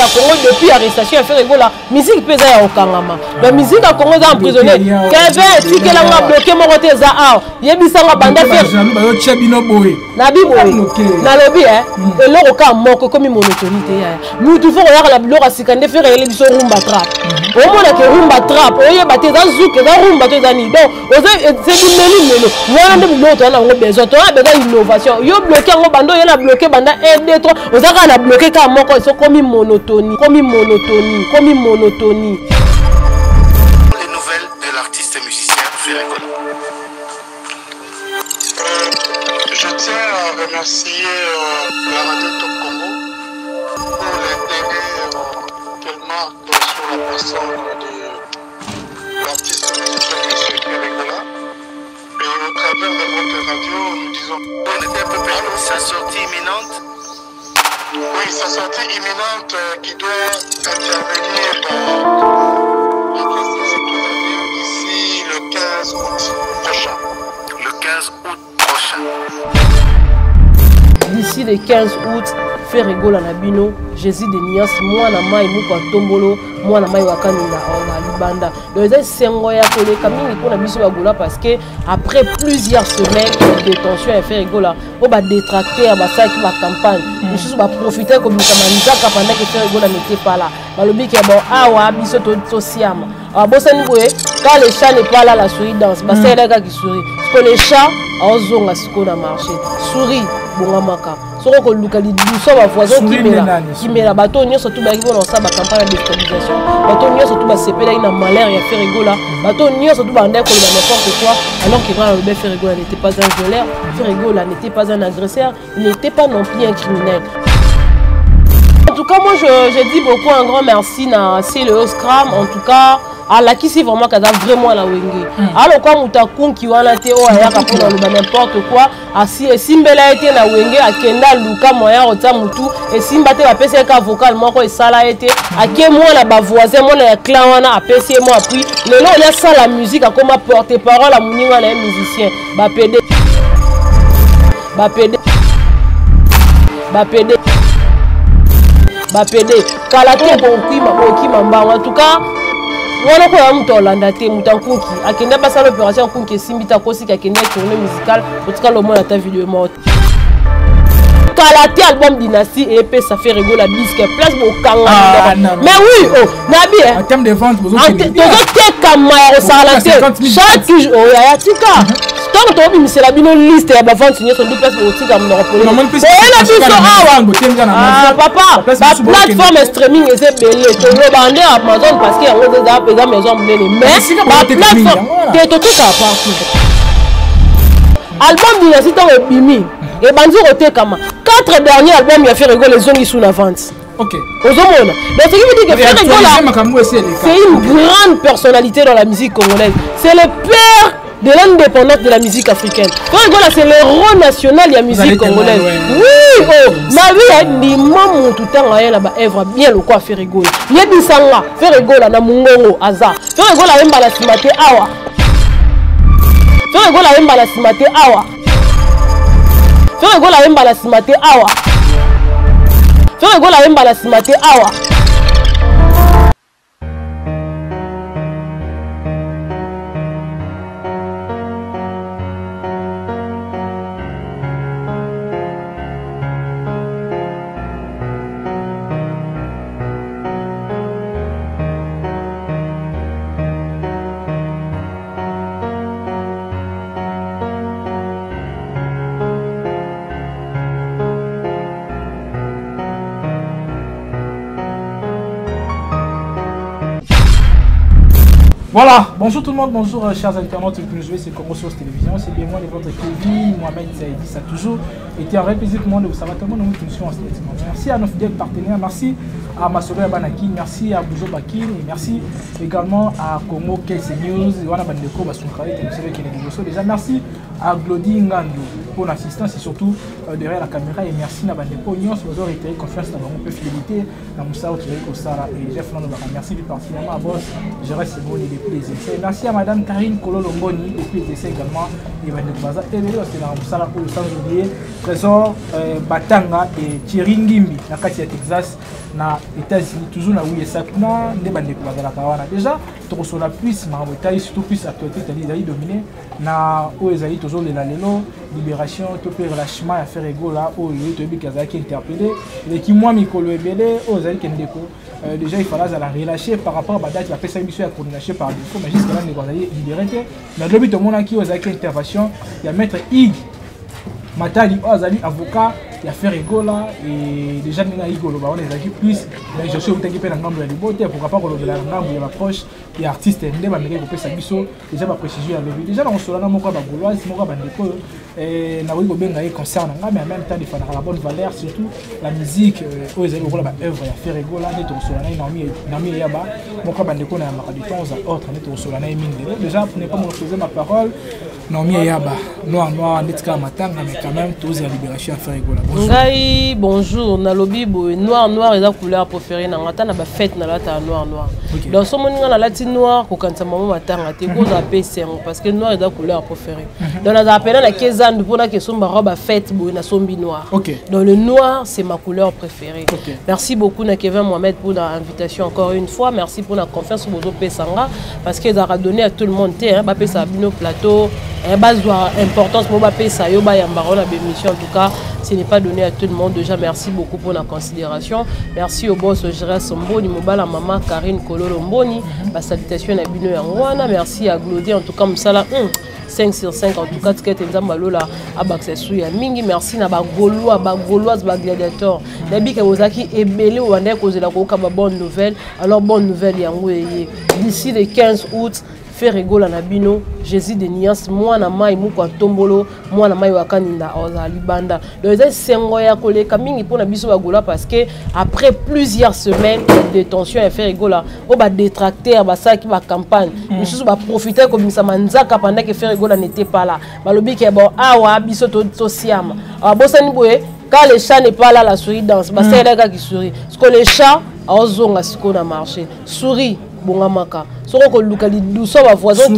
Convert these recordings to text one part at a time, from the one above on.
ya Congo depuis l'arrestation ya faire la musique pesa ya okangama la musique ya Congo za emprisonné kebe tikela nga bloqué moko te za a yebisanga banda faire na biboye na lobi eloko ka moko komi monotonie te ya mutu fo ya la biloko asikande faire ele biso rumba trap o mona ke rumba trap o yeba te za zuke za rumba te za ni donc c'est du melo wana nde biloko na ngo besoin to na beza innovation yo bloqué ngo bando yo na bloqué banda 1 2 3 ozaka na bloqué ka moko so komi monotonie les nouvelles de l'artiste et musicien Ferregola. Je tiens à remercier la radio Top Congo pour l'intérêt qu'elle marque sur la personne de l'artiste et musicien Ferregola. Et au travers de votre radio, nous disons on était un peu perdu. Sa sortie imminente. Oui, sa sortie imminente qui doit intervenir dans la question d'ici le 15 août prochain. Le 15 août prochain. D'ici le 15 août, Ferregola na bino, Jésus de Nias, moi na mai muko tombolo, moi na mai wakani na libanda. Donc c'est sengo ya kole kamini pour na biso bagola parce que après plusieurs semaines de détention à Ferregola, on va détracter à basa qui va campagne. Nous va profiter comme ça pendant que Ferregola n'était pas là. Balobi ke bon awa biso to siama. Ah bosani boye quand le chat n'est pas là la souris danse. Basa elle ga qui sourit. Parce que le chat azonga siko na marché. Souris bongamaka. Soko ko lukali duso ba voisin qui mela bato nyo surtout ba kibo na sa ba campagne de déstabilisation. Bato nyo surtout ba sepela ina malheur ya Ferregola. Bato nyo surtout ba ndeko le n'importe quoi alors que quand le Ferregola n'était pas un violeur, Ferregola n'était pas un agresseur, il n'était pas non plus un criminel. En tout cas, moi je dis beaucoup un grand merci à le Scram, en tout cas à la qui c'est vraiment qu'elle a vraiment la wenge. Alors quand mutakun qui wana te o aya ka pona le n'importe quoi, asi simbela été na wenge akenda luka moya ota mutu et simba te ba pese ka vocal moko esala été ake moi la ba voisin moi na clan wana apesi moi appui. Lelo on a ça la musique a comme porter parole à muninga na musicien. Ba PD Bapede kalate bokima mbanga en tout cas wana ko ya mto Hollanda te mutankunki akenda basa l'opération kunki simbita kosi akenda tournée musicale en tout cas le monde a ta vidéo morte kalate album dynastie et EP ça fait Ferregola disque place bokanga mais oui oh nabi en termes de vente vous kamaya osalate chaque jour oh ya tika tant que tu as la liste et la vente sur deux places pour aussi comme papa la plateforme streaming est belé tu le bandé Amazon parce qu'il y a des maisons mais la plateforme tu tout partout album dynastie dans le bimi et banzo roté kama 4 derniers albums il a fait rigoler les zones sous la vente. Ok. Donc ce qui veut dire que Ferregola c'est une grande personnalité dans la musique congolaise. C'est le père de l'indépendance de la musique africaine. Ferregola c'est l'héros national de la musique congolaise. Oui, oh, ma vie est ni maman tout le temps là bas œuvre bien le quoi Ferregola. Yebisanga Ferregola na mungongo aza. Ferregola emba la simate awa. Ferregola emba la simate awa. Ferregola emba la simate awa. Ferregola emba la simate awa. Voilà, bonjour tout le monde, bonjour chers internautes qui nous jouent, c'est Congo Source Télévision, c'est bien moi, votre Kevin, Mohamed Zaidi, ça a toujours été un vrai plaisir pour moi de vous savoir tellement nous sommes en stade. Merci à nos fidèles partenaires, merci à Masolo Banaki, merci à Bouzo Bakin et merci également à Congo KC News, Wana Bandeko, Basunkaï, déjà merci à Glody Ngandou pour l'assistance et surtout derrière la caméra et merci à Bandeko, Nyons, vous aurez été confiance dans mon peu fidélité, dans Moussa Otireko Sara et Jeff Landobaka. Merci plus particulièrement à Boss, je reste bon depuis les essais. Merci à Madame Karine Kololongoni depuis les essais également et Bandeko Baza et les autres dans Moussa pour le sans oublier Trésor Batanga et Thierry Ngimbi, la Katia Texas. na États-Unis toujours na oui ça kuna ne bande ko bazala kawana déjà to so la plus marmotai surtout plus actualité tali dali dominé na o ezali toujours le lelo libération to pe relâchement à faire ego là o yo to bi kazaki interpellé et qui moi mikolo ebele o ezali kendeko déjà il fallait la relâcher par rapport à la date la personne qui soit condamnée par défaut mais jusqu'à là on allait libérer mais le but de mon qui aux intervention il y a maître Ig Matali Azali avocat il y a faire ego là et déjà nous ego on les acquis plus mais je suis au temps qui peut l'ensemble de liberté pourquoi pas que la langue il approche et artiste ndé ba mérite ko pesa biso déjà ba précision avec lui déjà on se lana moko ba gauloise moko ba ndeko et na oui ko benga e concert nga mais en même temps il faut la bonne valeur surtout la musique aux ezali ko ba œuvre ya faire ego là neto so lana nami yaba moko ba ndeko na maka du temps autre neto so lana mingi déjà pour ne pas monopoliser ma parole Naomi Yaba, noir, netka matanga, mais quand même, tous la libération à faire ego là. Ngai, bonjour, na lobby, noir est la couleur préférée, na ngata na ba fête na la ta noir. Dans ce moment na la ti noir, ko kanta maman matanga, te ko za PC parce que noir est la couleur préférée. Dans la appelé la 15 ans pour la que son robe fête bo na sombi noir. Dans le noir, c'est ma couleur préférée. Merci beaucoup na Kevin Mohamed pour l'invitation encore une fois, merci pour la confiance sur vos pesanga parce que ça a donné à tout le monde hein, ba pesa bino plateau. Base importance pour ma ça yo ba yambaro na bémission en tout cas ce n'est pas donné à tout le monde déjà merci beaucoup pour la considération merci au boss Gérard Somboni mobala maman Karine Kololo Mboni ba salutation na bino yangwana merci à Glodie en tout cas msala 5 sur 5 en tout cas tikete nzambalola abaxesu ya mingi merci na ba gaulois ba gauloise ba gladiateur nabi ke ozaki ebele wanda kozela ko ka ba bonne nouvelle alors bonne nouvelle yango yeye d'ici le 15 août faire rigola na bino Jésus de Nias moi na mai muko tombolo moi na mai wakaninda oza libanda donc c'est sengo ya koleka mingi pona biso bagola parce que après plusieurs semaines de détention et faire rigola o ba détracteur ba ça qui va campagne nous ba profiter comme ça manzaka pendant que faire rigola n'était pas là balobi ke bon awa biso to siama bosani boye quand le chat n'est pas là la souris danse bah c'est là qui sourit parce que le chat a zonga siko na marché souris bongamaka soko ko lukali douceur ba voisin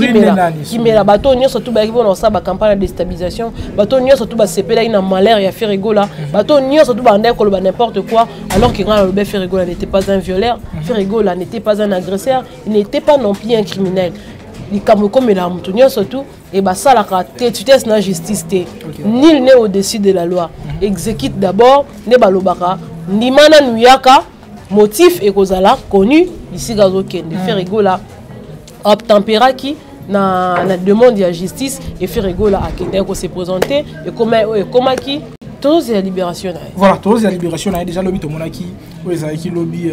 qui mera bato nyo surtout ba kibo na sa ba campagne de déstabilisation bato nyo surtout ba sepela ina malheur ya faire rigola bato nyo surtout ba ndeko ba n'importe quoi alors que quand le faire rigola n'était pas un violeur faire rigola n'était pas un agresseur il n'était pas non plus un criminel il comme la mutunyo surtout et bah ça la tutesse na justice té nul n'est au-dessus de la loi exécute d'abord ne balobaka ndimana nuyaka motif et kozala connu ici gazo kende faire rigola obtempéra qui na demande de justice et faire rigola à kende ko se présenter et comment qui tous la libération voilà tous la libération déjà lobby to monaki qui lobby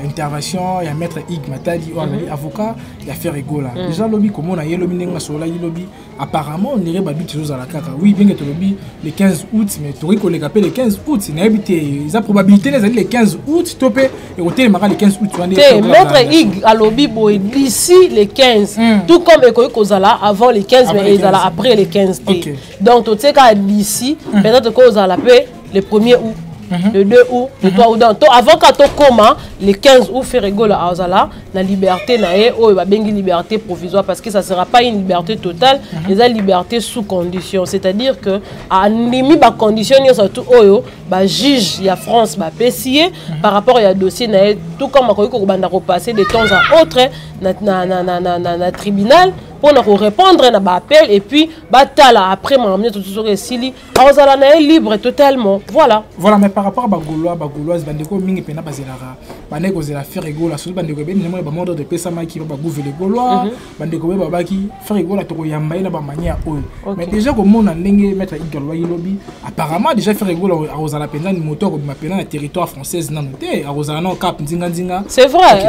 intervention il y a maître Ig Matali avocat il y a faire rigola déjà lobby comme on a yé lobby nenga sola lobby apparemment on irait babi toujours à la kaka oui bien que to lobby le 15 août mais to riko le capé le 15 août c'est n'habité ils a probabilité les le 15 août topé et au téléma le 15 août maître Ig à lobby boy d'ici le 15 tout comme Eko Kozala avant le 15 mais ils alla après le 15 donc tu sais qu'à d'ici peut-être Kozala le 1er août, le 2 août, le 3 août. Avant quand on commence, le 15 août, faire rigola à Ozala, la liberté, une liberté provisoire parce que ça ne sera pas une liberté totale, mais une liberté sous condition. C'est-à-dire que, à limite, la condition, surtout, le juge, il y a France, par rapport à dossier, tout comme on a repassé de temps à autre, dans le tribunal, pour répondre à l'appel et puis après m'amener tout ce récit est libre totalement voilà mais par rapport à bagouloise bandeko mingi pena bazelara bandeko zela faire rigola surtout bandeko ben ne ba mode de pesa maki ba gouverner gaulois bandeko ba baki faire rigola to yamba ina ba manière mais déjà comme on a ndenge mettre igalois lobby apparemment déjà faire rigola à Rosala penza ni moteur ko mapena na territoire française na noté à Rosala no cap ndinga c'est vrai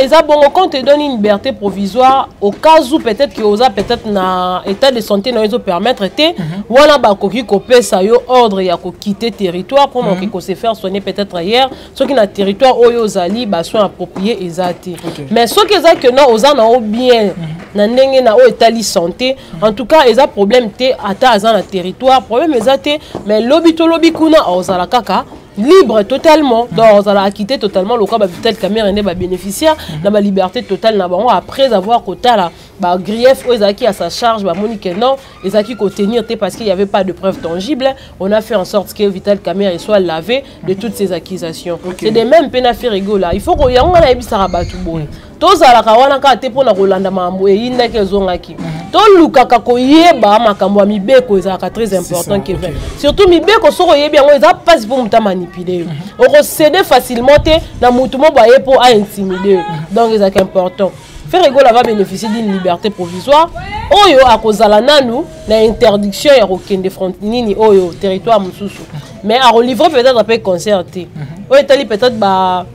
ils a bon compte te donne une liberté provisoire au cas où peut-être que oza peut-être na état de santé na ils permettre té wana ba koki ko pesa yo ordre ya ko quitter territoire pour moki ko se faire soigner peut-être ailleurs ceux qui na territoire oyo zali ba soins appropriés ezati mais ceux qui za que non oza na o bien na ndenge na o état de santé en tout cas ils a problème té ata aza na territoire problème ezati mais lobby kuna ozala kaka libre totalement donc on a quitté totalement le cas peut-être caméra n'est pas bénéficiaire dans la liberté totale après avoir quota là bah grief Ozaki à sa charge bah Monique non Ozaki qu'on tenir parce qu'il n'y avait pas de preuves tangibles. On a fait en sorte que Vital Kamerhe soit lavé de toutes ces accusations. C'est des mêmes peines à faire rigoler. Il faut qu'on y ait un ebisarabatu bon. Tous à la kawana ka te pona Rolanda mambo e inda ke zongaki. To lukaka ko yeba makambo ya mibeko ezaka très important que vrai. Surtout mibeko soko yebi yango eza pas pour muta manipuler. On céder facilement te na mutu mo baye pour à intimider. Donc c'est important. Ferregola va bénéficier d'une liberté provisoire. Oyo akozala nanu na interdiction ya kokende frontini oyo territoire mususu. Mais à relivrer peut-être un peu concerté. Oyo tali peut-être ba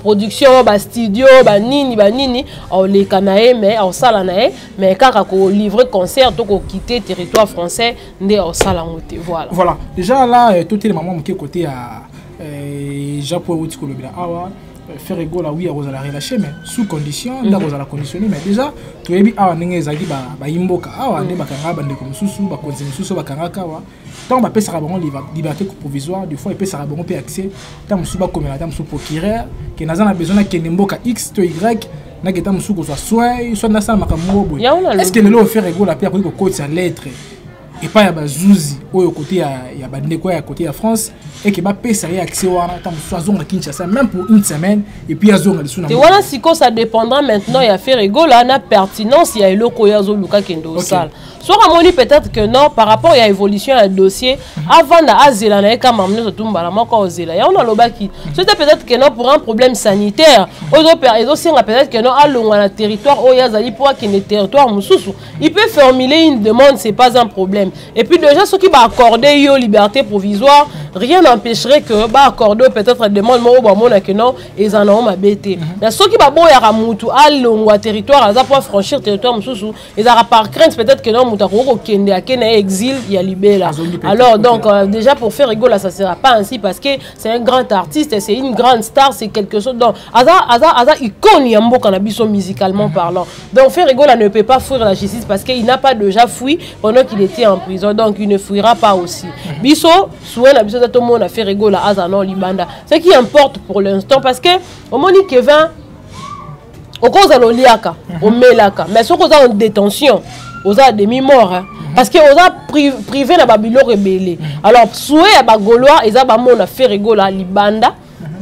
production, ba studio, ba nini, on les canaé mais on sala naé, mais quand on livre concert, donc on quitter territoire français, ndé on sala monter, voilà. Voilà. Déjà là, tout les mamans qui côté à Japon ou Tikolobila, faire égaux là oui, on la relâcher mais sous condition, là on la conditionner, mais déjà tu es bien à n'engagé zagi ba imboka, ne ba kanga bande comme sous, ba continuer sous ba kanga kawa. Tant que ça rabon liberté provisoire du fois et ça rabon peut accès tant que comme la dame sous procureur que n'a pas besoin que n'imboka x to y n'a que tant que soit na ça makambo est-ce que le lot faire égaux la pierre pour que côté sa lettre et pas ya bazouzi au côté ya bandeko ya côté ya France et que ba pesa y accès wana tant que zone à Kinshasa même pour une semaine et puis ya zone dessus na. Et voilà si ça dépendra maintenant ya faire égaux là na pertinence ya eloko ya zo luka kendo sale. Soit on dit peut-être que non par rapport à l'évolution du dossier avant d'Azela na ka mamne to tumbala moko ozela ya on a lobaki c'était peut-être que non pour un problème sanitaire aux aussi peut-être que non allons à territoire o yazali pour qu'il ne territoire mususu il peut formuler une demande c'est pas un problème et puis déjà ceux qui va accorder yo liberté provisoire rien n'empêcherait que ba accorder peut-être une demande mo ba mona que non ils en ont mabété mais ceux qui va boya ra mutu allons à territoire aza pour franchir territoire mususu ils a par crainte peut-être que non kende à Kenya exil il y a libéra alors donc déjà pour faire rigolo ça sera pas ainsi parce que c'est un grand artiste c'est une grande star c'est quelque chose donc aza icône yamboka na biso musicalement parlant donc faire rigolo ne peut pas fuir la justice parce qu'il n'a pas déjà fui pendant qu'il était en prison donc il ne fuira pas aussi biso souhait na biso tout le monde a fait rigolo aza non libanda ce qui importe pour l'instant parce que au moni Kevin au cause de l'oliaka au melaka mais ce qu'on a en détention aux a demi-mort hein? Parce que aux a privé na babilo rebelle alors souhait à bagolois ils a ba mona fait rigolo à libanda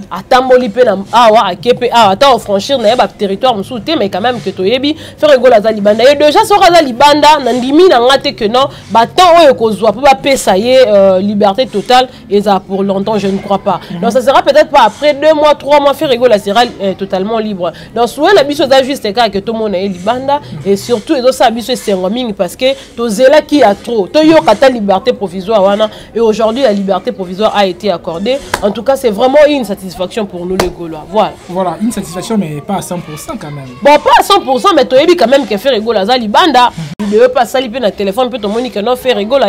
atamboli pe na awa akepe awa ata franchir na ba territoire musuté mais quand même que toyebi faire rigolo à libanda et déjà sera za libanda na ndimi na ngate que non ba temps oyo kozwa pour ba pesa ye liberté totale et ça pour longtemps je ne crois pas donc ça sera peut-être pas après 2 mois 3 mois faire rigolo sera totalement libre donc souhait la biso za juste cas que tout le monde est libanda et surtout ils ça biso c'est roaming parce que to zela qui a trop to yo kata liberté provisoire wana et aujourd'hui la liberté provisoire a été accordée en tout cas c'est vraiment une satisfaction pour nous les Gaulois. Voilà, une satisfaction mais pas à 100% quand même. Bon, pas à 100% mais tu as quand même que faire rigolo à Zalibanda. Il ne pas salir le téléphone peut ton monique non faire rigolo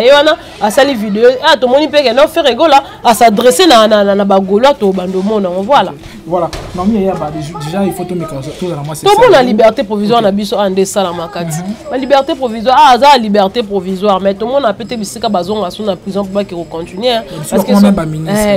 à salir vidéo à ton monique non faire rigolo à s'adresser na bagolo to bando monde voilà. Voilà. Non mais il y a déjà il faut tout mettre tout dans moi c'est ça. Tout la liberté provisoire na biso en desala makati. La liberté provisoire ça liberté provisoire mais tout le monde a pété bisika bazon à son prison pour qu'il continue parce que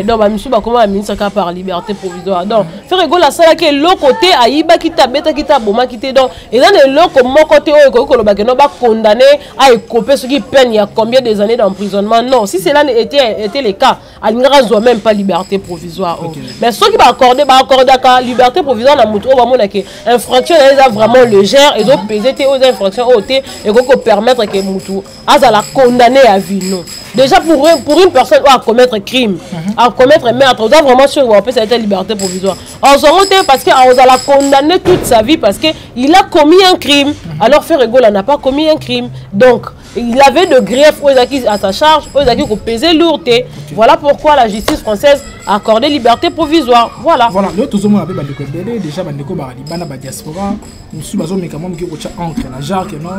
donc ba misu ba comment ministre ka par liberté provisoire donc faire rigolo à ça que l'autre côté ayiba kita beta kita boma kité donc et dans l'autre mon côté o ko lo ba que no ba condamné à écoper ce qui peine il y a combien des années d'emprisonnement non si cela était le cas elle n'aurait même pas liberté provisoire mais ceux qui va accorder la liberté provisoire na mutu ba mona que infraction est vraiment légère et donc peser aux infractions ôté et qu'on permettre que mutu à la condamner à vie non déjà pour une personne à commettre crime à commettre meurtre on doit vraiment sûr qu'on peut cette liberté provisoire on s'en rend parce que on va la condamner toute sa vie parce que il a commis un crime alors faire rigolo n'a pas commis un crime donc il avait de griefs à sa charge aux qu'on pesait lourdé voilà pourquoi la justice française a accordé liberté provisoire voilà l'autre tout le monde avait déjà bandeko ba libana ba diaspora nous sommes bazo mais quand même qui encre la jarque non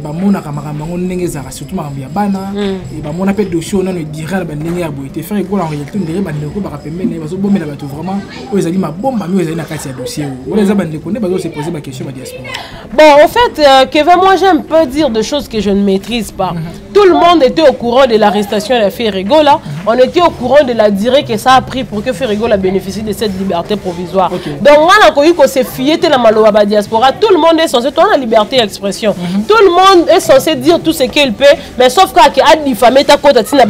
ba mona kamara on ndenge za surtout ma ya bana et ba mona pe dossier on ne dira ba ndenge ya boité faire rigolo en réalité ndenge bandeko ba pembene bazo bomela bato vraiment aux ali ma bomba mais aux ali na kati ya dossier on les a bandeko ne bazo se poser ma question ba diaspora bon en fait Kevin moi j'aime pas dire de choses que je ne maîtrise pas tout le monde était au courant de l'arrestation de Ferregola. On était au courant de la durée que ça a pris pour que Ferregola bénéficie de cette liberté provisoire. Donc, on a connu que c'est fié la Maloba diaspora. Tout le monde est censé, toi, la liberté d'expression. Tout le monde est censé dire tout ce qu'il peut, mais sauf qu'il a diffamé ta côte, il a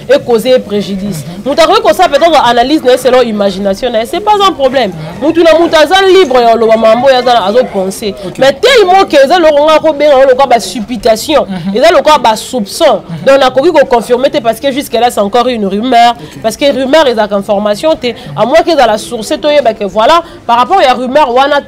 et causé préjudice. Nous avons que ça peut-être analyse selon imagination, c'est pas un problème. Nous avons libre à penser. Mais tellement que les gens ont supputation, ils ont soupçon. Donc on a confirmé parce que jusqu'à là c'est encore une rumeur. Parce que rumeur est une information, à moins que dans la source, que voilà, par rapport à la rumeur, on a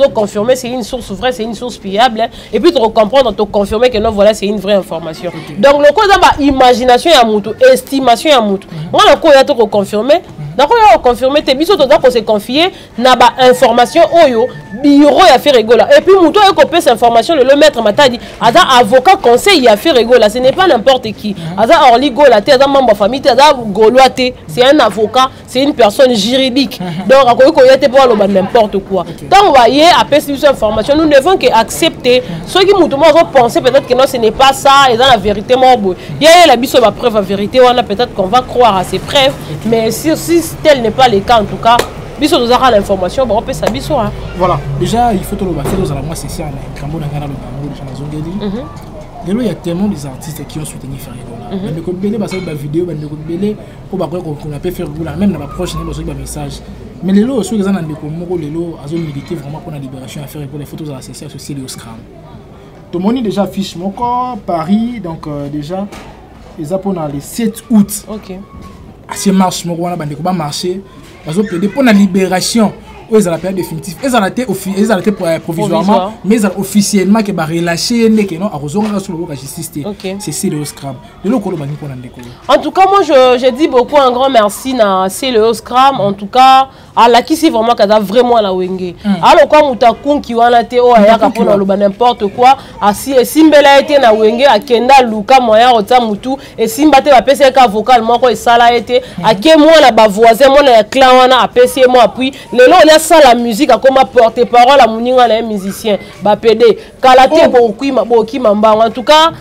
confirmé c'est une source vraie, c'est une source fiable. Et puis tu comprends, tu confirmer que non, voilà, c'est une vraie information. Donc le cause de imagination et estimation à moutou. On a tout confirmé. Donc on a confirmé tes biso to se confier na ba information oyo bureau ya Ferregola. Et puis moutou a copié cette information le maître Matadi ada avocat conseil ya Ferregola, ce n'est pas n'importe qui. Ada orligo la té ada membre famille ada goloate, c'est un avocat, c'est une personne juridique. Donc akoyi ko yete pour lo n'importe quoi. Tant on voyait après cette information, nous ne devons que accepter ceux qui moutou vont penser peut-être que non ce n'est pas ça et dans la vérité moi il y a la biso ba preuve à vérité, on a peut-être qu'on va croire à ces preuves, mais si tel n'est pas le cas en tout cas, biso nous aura l'information, on peut s'habiller. Voilà, déjà il faut que nous fassions la moi c'est ça, il y a tellement des artistes qui ont soutenu Ferregola. Il y a des vidéos, il y a qu'on appelle Ferregola, même dans la prochaine message. Mais les lots, ceux qui ont milité vraiment pour la libération à Ferregola, les photos associées au Scram. Tout le monde déjà affiche mon corps, Paris, donc déjà, ils ont pour le 7 août. Ok. C'est marche, mon roi, il va marcher. Ils ont plaidé pour la libération. Ils ont la période définitive. Ils ont été provisoirement, mais ils ont officiellement que relâché que non, à sur le justice. C'est CLO Scram. En tout cas, moi je dis beaucoup un grand merci à CLO Scram. En tout cas, à la qui c'est vraiment qu'elle a vraiment la wenge. Alors quand mutakun qui wana te o ayaka pour na n'importe quoi, asi simbela été na wenge akenda luka moya ota mutu et simba te ba pese ka vocal moko e sala été ake moi na ba voisin moi na clan wana apesi moi puis lelo on a ça la musique a comme porter parole à muninga na musicien ba PD kalate bokima mbanga. En tout cas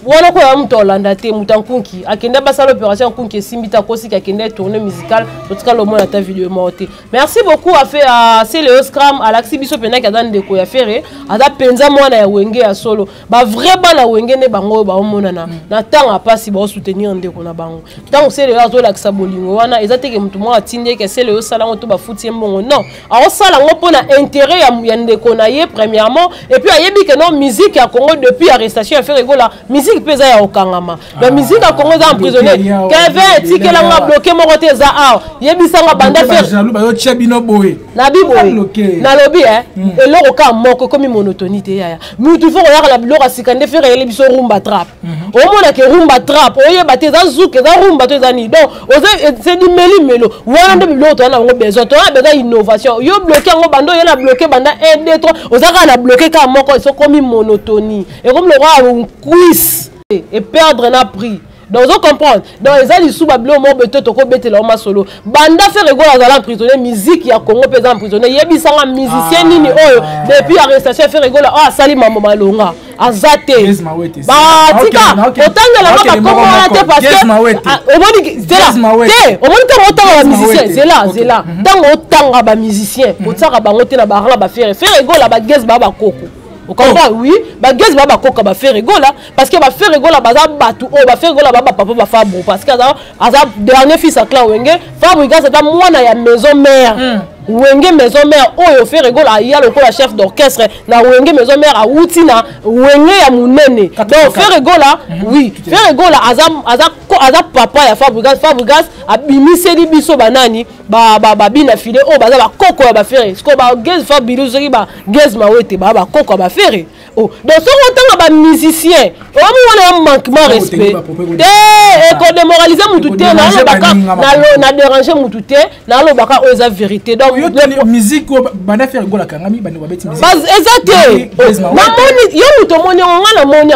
wana ko ya mto Hollanda te mutankunki akenda basa l'opération kunki simbita kosi ka kenda tournée musicale en tout cas le monde ta vidéo morte. Merci beaucoup à CLO Scram à l'axi biso pena ka dan de ko ya faire ada penza mwana ya wenge ya solo ba vraiment na wenge ne bango ba omonana na tanga pasi ba soutenir ndeko na bango tant CLO azo laksa bolingo wana ezate ke mutu mwa atinde ke CLO sala ngo to ba futi mbongo non a sala ngo pona intérêt ya ndeko na ye premièrement et puis ayebi que non musique ya Congo depuis arrestation ya Ferregola musique pesa ya okangama la musique a Congo za emprisonné Kevin tikela nga bloqué mon côté za a yebisanga banda faire jaloux ba yo tchebino boé na biboé na lobby et loko ka moko comme monotonité ya mutu faut regarder la biloko sikande faire ele biso rumba trap o mona ke rumba trap o yeba te za zuke za rumba to za ni donc c'est du melo wana de biloko to na ngo besoin to na innovation yo bloqué ngo bando yo na bloqué banda 1 2 3 ozaka na bloqué ka moko so comme monotonie et comme le roi un quiz et perdre n'a pris. Donc vous comprenez. Donc les gens sous bablo mo beto to ko betela o masolo. Banda Ferregola za emprisonné musique ya Congo pesa emprisonné. Yebi sanga musicien nini oyo depuis arrestation Ferregola sali mama malonga. Azate. Bah tika otanga la mama comment te parce que au moni c'est là. Au moni ka otanga ba musicien, c'est là. Tango otanga ba musicien, otanga bango te na ba rala ba Ferregola ba gez ba koko. Vous comprenez? Oui, bah gaz baba koka ba Ferregola parce que ba Ferregola baza batu o ba Ferregola baba papa ba Fabou parce que aza dernier fils à Clan Wenge Fabou gaz ta mwana ya maison mère Wenge maison mère oyo Ferregola ya le chef d'orchestre na Wenge maison mère a Wutina Wenge ya munene donc Ferregola oui Ferregola aza papa ya Fabou gaz abimiseli biso banani ba bina filé o baza ba koko ya ba Ferre ce ko ba gaz Fabou zori ba gaz mawete ba koko ba Ferre oh donc ce qu'on ba musicien o mo wana manquement respect et ko démoraliser mutu te na déranger mutu te na lo baka o eza vérité donc musique bana Ferregola kangami bana ba beti musique exactement na moni yo muto moni ngana moni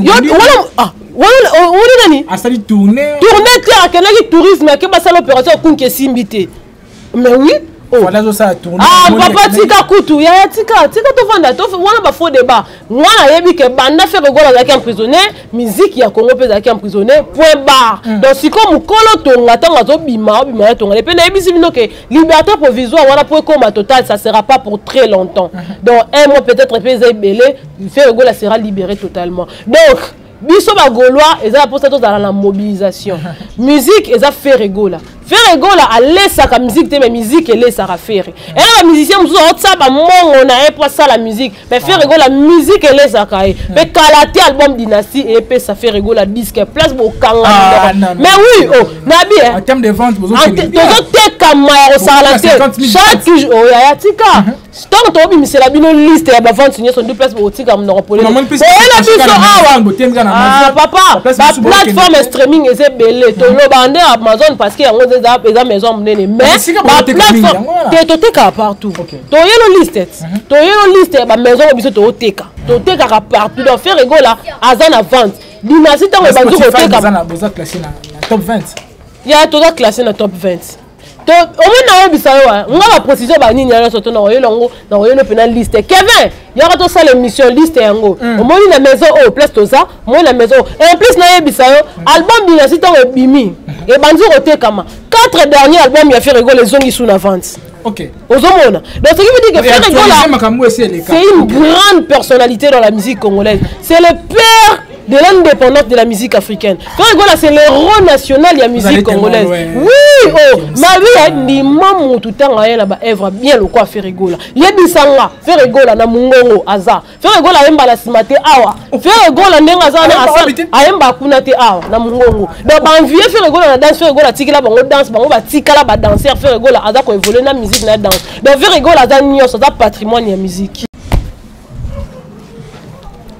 ngote yo wala on nani asali tourner clair que la tourisme que ba sala opération kunke simbité mais oui Voilà ça tourner. Ah papa tika kutu ya tika to vanda to wana ba faux débat. Mwana yebi ke banda faire gola za ki emprisonné, musique ya Congo pe za ki emprisonné, point barre. Donc si comme mukolo tonga tanga zo bima tonga pe na yebi sibino ke liberté provisoire wana pour comme total ça sera pas pour très longtemps. Donc un mois peut-être pe za belé, faire gola sera libéré totalement. Donc biso ba gaulois eza pour ça to dans la mobilisation. Musique eza faire rigola. Faire rigola à laisser la musique mais musique et laisser à faire. Et là les musiciens nous ont ça ba mongo na pas ça la musique. Mais faire rigola musique et laisser à cailler. Mais kalaté album dynastie et puis ça fait rigola disque place bo kanga. Mais oui oh nabi en termes de vente vous autres kama au salaté chaque jour oh ya tika. Tant que tu c'est la bino liste ya ba vente signer son deux places pour tika mon repolé. Ah papa la plateforme streaming est belé to lo bande Amazon parce que eza maison monene mais la plateforme to teka partout to yelo liste ba maison biso to teka partout donc faire rigola azana vente dynastie tant ba zo teka azana boza classé na top 20 ya to classé na top 20 to au moins na bisayo nga ba précision ba nini ya soto na oyelo na oyelo pena liste Kevin ya to ça l'émission liste yango au moins na maison au place to ça moi la maison et en plus na bisayo album dynastie tant bimi et banzo otekama 4 derniers albums ya fait rigoler les zongi sous la vente. OK. Ozomona. Donc ce qui veut dire que faire rigoler c'est une grande personnalité dans la musique congolaise. C'est le père de l'indépendance de la musique africaine. Faire rigoler c'est l'héros national de la musique congolaise. Oui, oh, ma vie ni maman tout temps à la œuvre bien le quoi faire rigoler. Yebisanga, faire rigoler na mungongo aza. Faire rigoler emba la simate awa. Faire rigoler ndenga za na asa emba kunate awa na mungongo. Donc ba envier faire rigoler na danse faire rigoler tikila bango danse bango ba tikala ba danser faire rigoler aza ko évoluer na musique na danse. Donc faire rigoler aza nyoso za patrimoine ya musique.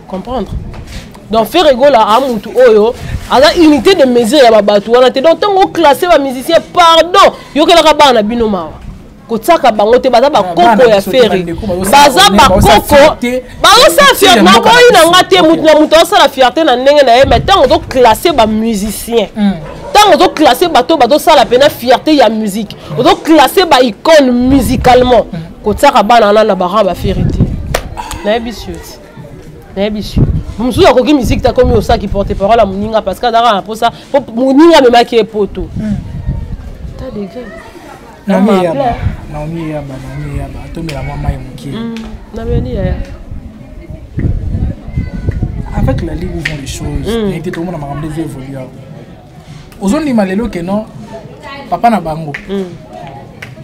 Comprendre? Donc faire rigoler à mutu oyo ala unité de mesure ya babatu wana te donc tango classer ba musicien pardon yo kela ka bana bino mawa kotsaka bango te baza ba koko ya fere baza ba koko bazo sa fierté na ko ina ngate mutu na mutu sa fierté na ndenge na ye mais tango to classer ba musicien tango to classer bato sa la pena fierté ya musique to classer ba icône musicalement kotsaka bana na ba ba fierté na ebisuti na ebisuti Moussou a coquille musique t'as commis au sac qui porte parole à Mouninga parce que d'ara pour ça pour Mouninga me maquiller poto. T'as des gars. Naomi yaba. Tomé la maman est mouki. Naomi ya. Avec la ligue où vont les choses, il était tout le monde a ramené des évoluer. Ozoni malelo que non papa na bango.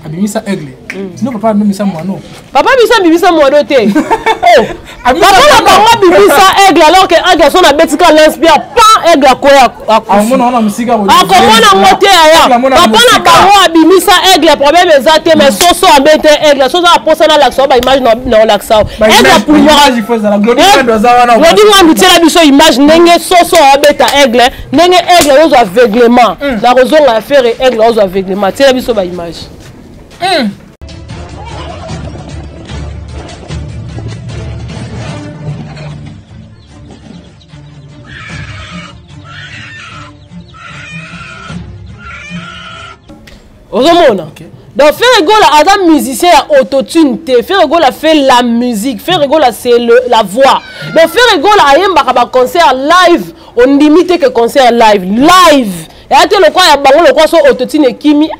Abimisa aigle. Sinon papa abimisa moano. Papa abimisa moano te. Oh. Papa na bango abimisa aigle alors que aigle son a betika l'inspire pas aigle akoya akomo na musika bo. Akomo na moté aya. Papa na bango abimisa aigle problème ezate mais soso abete aigle soso aposa na l'action ba image na l'action. Aigle pour image il faut ça la glorifier doit ça wana. Lodi ngandi tela biso image ndenge soso abeta aigle ndenge aigle ozo aveuglement. La rozonga faire aigle ozo aveuglement tela biso ba image. Ozomona. Donc faire rigoler Adam musicien à autotune te faire rigoler fait la musique faire rigoler c'est la voix. Donc faire rigoler ayemba ka ba concert live on limite que concert live et ate le quoi ya bango le quoi so autotune et kimi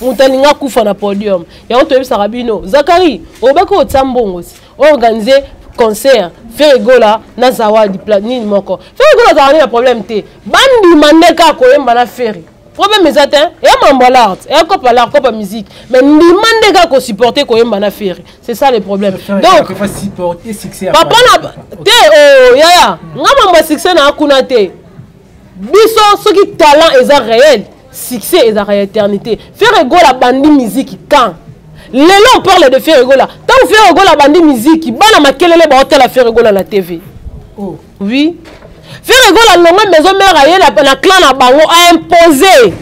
Mutalinga kufa na podium. Ya on te Sarabino. Zakari, obako tsambongo. Organiser concert, faire rigola na zawadi planning moko. Faire rigola za na problème te. Bandi mandeka ko yemba na faire. Problème ezata, et mambalart, et copa l'art, copa musique. Mais mandeka ko supporter ko yemba na faire. C'est ça le problème. Donc, il faut supporter succès. Papa na te oh yaya, ngama succès na akuna te. Biso soki talent est réel. Succès et la éternité. Faire rigoler la bande musique quand les gens on parle de faire rigoler. Tant que faire rigoler la bande musique, bana makelele ba hôtel à faire rigoler la TV. Oh. Oui. Faire rigoler la longue maison mère aye la clan na bango a imposé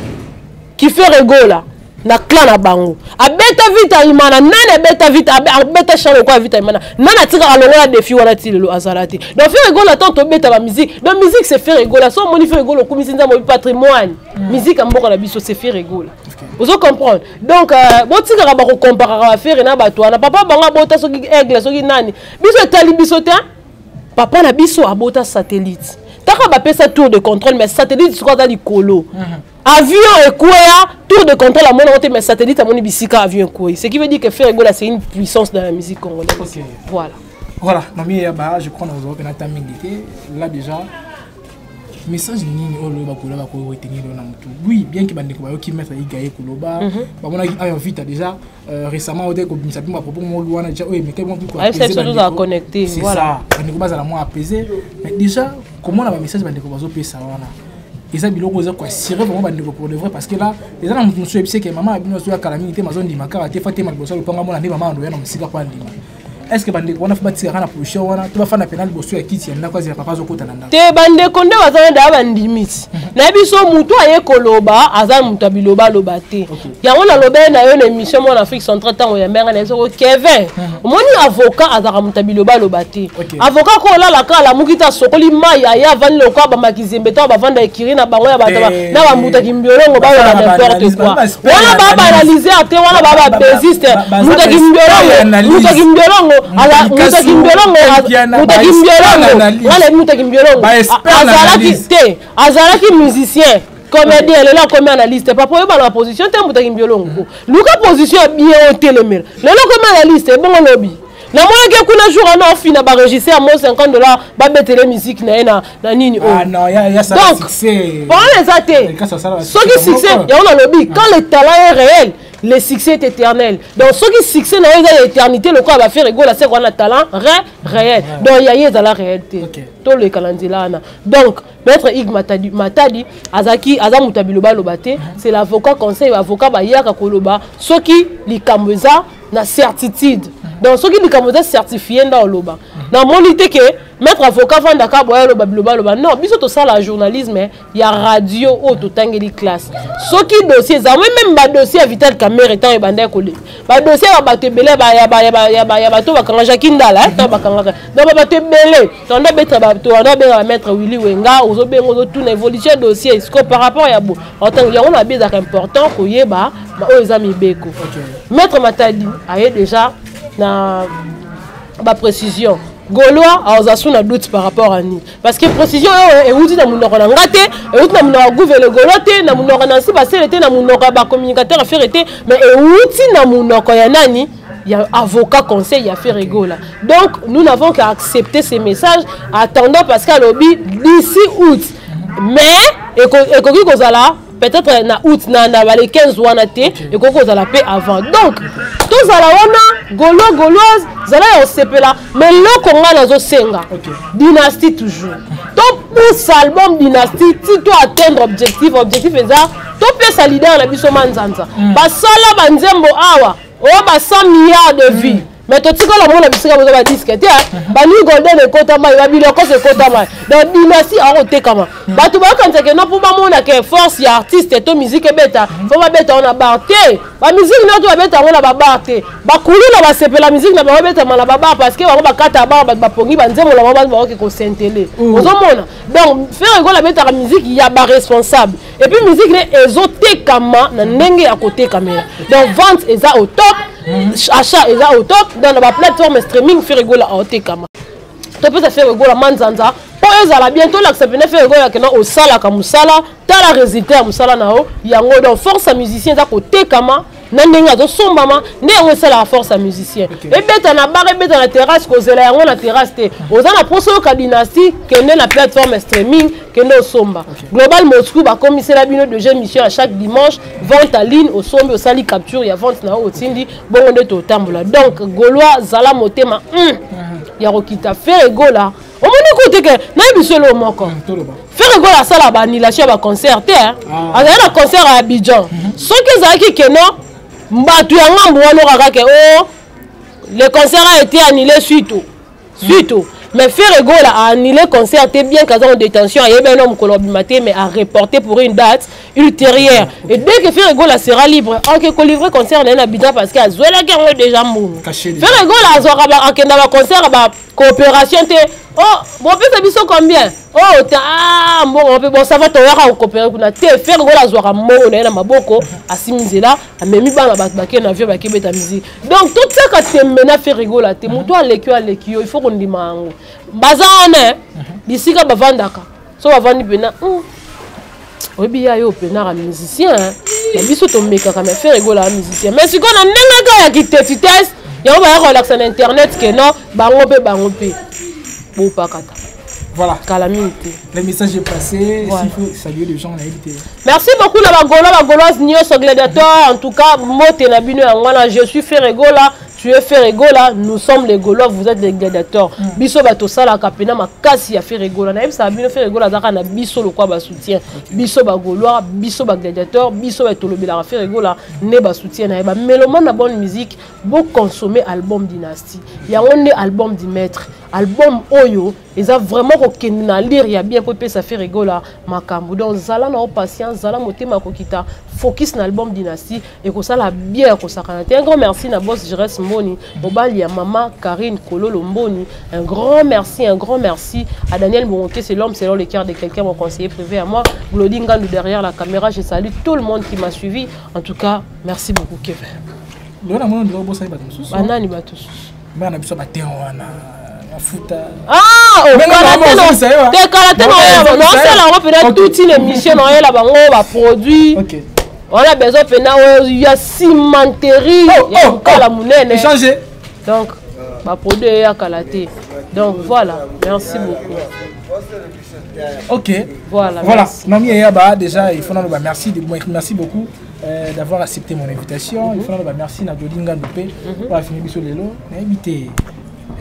qui fait rigoler. na clan na bango abeta vita imana nani abeta vita abeta chano kwa vita imana nani atika alongola défi wana tilelo azalati donc faire rigoler tant to beta ba musique donc musique c'est faire rigoler so moni faire rigoler comme sinza mo patrimoine musique amboka na biso c'est faire rigoler vous comprendre donc botika ka ba ko comparer ba faire na bato na papa banga bota soki aigle soki nani biso etali biso te papa na biso abota satellite taka ba pesa tour de contrôle mais satellite soit dans likolo avion et quoi tour de contrôle à mon côté mais satellite à mon bisika avion quoi ce qui veut dire que faire rigoler c'est une puissance dans la musique congolaise. Okay. Voilà non mais je crois dans Europe na tamingité là déjà message nini o loba ko retenir na mutu oui bien que bande ko ba ki mettre igaye ko loba ba mona a vite déjà récemment au dès ko bimisa bimba propos mo wana déjà mais quel bon plus quoi c'est tout à connecter voilà bande ko bazala mo apaiser mais déjà comment on a message bande ko bazo pesa wana et ça biloko za quoi sérieux vraiment bande ko pour de vrai parce que là les gens nous souhaite que maman a bino so ya calamité mazo ndima ka te faté mal boso le panga mona ndi maman ndo yana musika kwa ndima. Est-ce que bande on a fait tirer na position wana tu vas faire na penal bosso ya kiti na kwa zira papa zo kota nanda te bande konde wazana da bandimiti na biso mutu aye koloba azan mutabiloba loba te ya ona loba na yo na émission mon Afrique centrale tango ya menga na so Kevin moni avocat azaka mutabiloba loba te avocat ko la kala mukita sokoli mai aya vani lokwa ba makizembe to ba vanda ekiri na bango ya bata na ba muta kimbiolongo ba na n'importe quoi wana ba analyser te wana ba beziste muta kimbiolongo azalaki musicien comédien lelo comme analyste papa yo bana position te mutaki mbiolongo luka position bien telemel lelo comme analyste bon lobby na moi ke kuna jour na fina ba registre à $50 ba betele musique na nini ah non ya ça succès bon les athées ce qui succès ya on a lobby quand le talent est réel le succès est éternel. Donc, ce qui succès dans l'éternité, le corps va faire rigoler, c'est qu'on a talent réel. Donc, il y a la réalité. Tout le calendrier là. Donc, Maître Ig Matadi, Azaki, Azamutabiloba Lobate, c'est l'avocat conseil, l'avocat Bayaka Koloba, ce qui li kameza na certitude. Donc, ce qui li kameza certifié dans le loba. Dans mon idée que Maître avocat Vandaka Boya Loba, non, biso to ça la journalisme, il y a radio au tout tangeli classe. Ce qui dossier, ça même ba dossier Vital Camer étant et bandé collé. Ba dossier ba te belé ba to ba kanga Jakindala, to ba kanga. Donc ba te belé, on a mettre ba to on a mettre Willy Wenga, ozo bengo tout évolution dossier, ce que par rapport à bo. Autant il y a on a bien important ko yeba ba o ezami beko. Maître Matadi a déjà na ba précision. Gaulois a un doute par rapport à nous. Parce que précision est où dit dans mon ordre ngate, et où dans mon gouvernement gaulois, dans mon ordre nansi passé était dans mon ordre communicateur affaire était, mais où dit dans mon ordre yanani, il y a avocat conseil il y a fait rigoler. Donc nous n'avons qu'à accepter ces messages, attendant parce qu'à lobby d'ici août. Mais et koki kozala peut-être na août na les 15 wana te et koki kozala paix avant. Donc tous à la wana gauloise zala yo sepela mais le konga nazo senga dynastie toujours top pousse album dynastie si tu atteindre objectif est ça top pesa leader na biso manzanza basala banzembo awa o ba 100 milliards de vies mais tu sais que la monde bisika boza ba disque te ba ni golden e kota mai ba biloko se kota mai donc dynastie a roté kama ba tu ba kanza ke no pour ba mona ke force ya artiste to musique beta faut ba beta on a barté ba musique na to ba beta on a ba barté ba kulu na ba sepela musique na ba beta mala ba bar parce que ba kata ba ba pongi ba nzemo la ba ba ke ko sentele ozo mona donc faire ngo la beta la musique il y a ba responsable et puis musique ne ezoté kama na ndenge ya côté caméra donc vente eza au top achat eza au top dans la plateforme streaming fait rigoler à Otekama. Tu peux faire rigoler à Manzanza. Pour eux, ça bientôt l'accepter faire rigoler que non au sala comme sala. T'as la résultat à sala nao. Yango donc force à musicien à Otekama. Nandenga do sombama. Né on sait la force à musicien. Et bête na barre bête na terrasse cause la yango na terrasse te. Oza na proso ka dynastie que né la plateforme streaming que no somba. Global Moscou va commisser la bino de jeune mission à chaque dimanche. Vente en ligne au sombe au sali capture ya vente na au tindi bon on est au tambola. Donc Gaulois zala motema ya rokita faire rigola. On m'a écouté que na biso lo moko. Faire rigola ça la annulation ba concert hein. Un concert à Abidjan. Ce que ça qui que non mbatu ya ngambo wana kaka ke oh le concert a été annulé suite. Mais Ferregola a annulé le concert, bien qu'à en détention, il y a un homme colobimate, mais a reporté pour une date ultérieure. Et dès que Ferregola sera libre, on peut livrer concert dans l'habitat parce qu'il y a déjà mou. Ferregola a un concert, coopération. Oh, bon, peut être combien? Oh, bon, ça va te voir coopérer. Ferregola a un mot, on a maboko, a simizela, a même pas la avion, a kébé ta musique. Donc, tout ça, quand tu mènes Ferregola, tu es mouton à l'équio, il faut qu'on dise mango. Bazane, d'ici que bavandaka, so bavandi pena, oui bien yo pena un musicien, la biso to meka quand même Ferregola musicien. Mais si qu'on a nenga ya qui te test, ya on va relaxer sur internet que non, bango pe. Bon pas kata. Voilà. Calamité. Le message est passé. Voilà. Il faut saluer les gens. Merci beaucoup la Bagoloise Nios Gladiator. En tout cas, je suis Ferregola. Tu es Ferregola, nous sommes les Gaulois, vous êtes les gladiateurs. Biso bato sala kapena makasi ya Ferregola. Na yebisa bino Ferregola zaka na biso lo kwa ba soutien. Biso ba Gaulois, biso ba gladiateurs, biso ba tolobela Ferregola ne ba soutien na yeba. Mélomane na bonne musique, beau consommer album Dynastie. Ya onne album du maître, album Oyo, ils ont vraiment kokende na lire ya bien popé ça Ferregola makambo. Donc zala na patience, zala motema kokita, focus na album Dynastie et ko sala bien ko sakana. Un grand merci na boss Jérès Mboni, Obali à maman Karine Kololo Mboni. Un grand merci à Daniel Moronké, c'est l'homme selon le cœur de quelqu'un, mon conseiller privé à moi. Glody Ngandou derrière la caméra, je salue tout le monde qui m'a suivi. En tout cas, merci beaucoup Kevin. Banani batus. Ah, au karaté, non, c'est là, on peut toute une émission, on va produire. On a besoin de il y a cimenterie, il y a la monnaie. Changer. Donc, ma produit à Kalaté. Donc voilà, merci beaucoup. Ok. Voilà. Nami Eyaba, déjà, il faut nous merci beaucoup d'avoir accepté mon invitation. Il faut nous merci na Glody Ngandou pour finir biso lelo. Na éviter.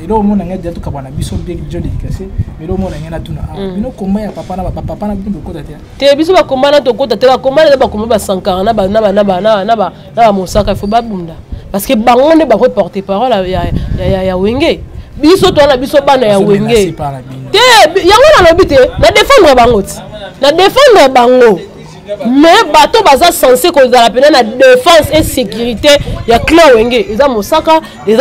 Et là, on a déjà tout cabana, biso bien que dédicacé. Mais là, on a tout na. Bino combat ya papa na bino ko tata. Te biso ba combat na to ko tata, combat na ba combat ba sankara na mosaka, il faut ba bunda. Parce que bango ne ba porter parole ya wenge. Biso to na biso bana ya wenge. Te yango na lobité, na défendre bango. Na défendre bango. Mais bateau baza censé qu'on a appelé la défense et sécurité il y a clan wenge ils a mosaka ils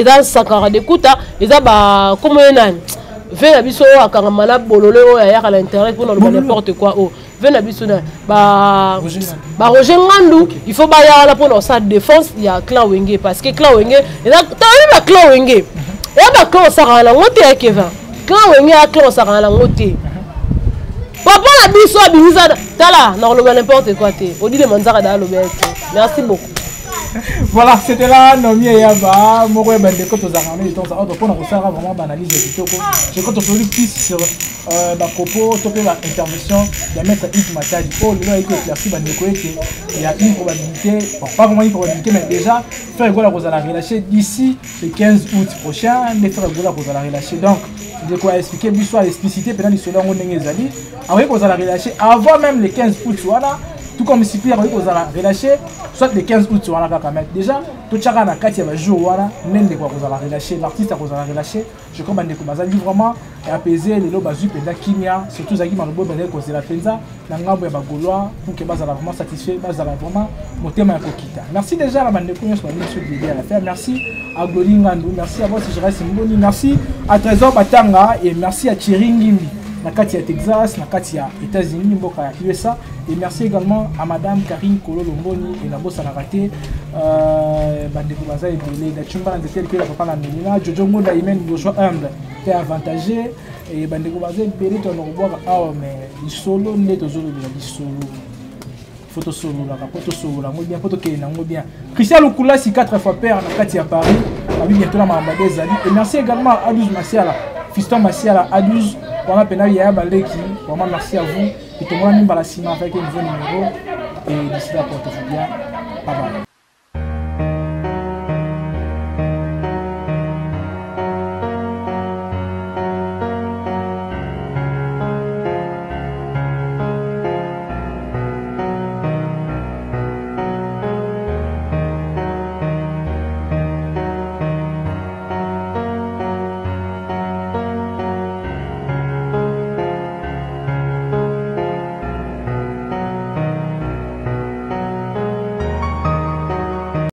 a sakara de kuta ils a ba comment nan vena biso akangamala bololo ya à l'internet pour n'importe quoi oh vena biso na ba Roger Ngandou il faut ba ya la pour sa défense il y a clan wenge parce que clan wenge il a ta clan wenge et ba clan sakara la ngote ya Kevin clan wenge a clan sakara la ngote. Papa la biso abimisa tala na n'importe quoi te odi de manzaka da lobete. Merci beaucoup. Voilà, c'était là Nomi Eyaba, Moro Bandeko to Zarame to za auto pour na kosara vraiment banaliser kitoko. Je compte plus sur ba propos to pe ba intervention de maître Yves Matadi. Oh le là éclairci Bandeko que il y a une probabilité, bon, pas vraiment une probabilité mais déjà Ferregola Kozala relâcher d'ici le 15 août prochain, les Ferregola Kozala relâcher. Donc je dois expliquer l'histoire explicité pendant les selon Ndenge Zali. Avec Kozala relâcher avant même le 15 août voilà. Tout comme si Pierre avec Kozala relâché, soit le 15 août voilà quand même. Déjà, tout chacun a 4 jours voilà, même de quoi Kozala relâché, l'artiste a Kozala relâché. Je crois que Bazali vraiment apaiser les lots bazu penda kimia, surtout Zaki Malobo Bazali Kozala penza, n'angambo ya bagolois pour que Bazala vraiment satisfait, Bazala vraiment motema ya kokita. Merci déjà à la bande de Kounios pour l'aider à la faire. Merci à Glody Ngandou, merci à votre Jérès Mboni, merci à Trésor Batanga et merci à Thierry Ngimbi. Nakati à Texas, Nakati à États-Unis, Mboka à USA. Et merci également à Madame Karine Kololo Mboni et Nabo Sanarate, Bandeko Baza et Bélé, Dachumba, Nzetel, Pela Papa Namina, Jojo Moda, Imen, Bourgeois humble, t'es avantagé. Et Bandeko Baza et Bélé, tu en boire ah mais du solo, n'est au solo, du solo. Photo solo, la photo solo, la bien, photo qui est bien. Christian Lukula, si 4 fois père, Nakati à Paris, a vu bientôt la Mambadé Zali. Et merci également à Aduz Massiala, Fiston Massiala, Aduz. Voilà, vraiment merci à vous. Et tout le monde a mis la cima avec un nouveau numéro. Et d'ici là, portez-vous bien. Bye bye.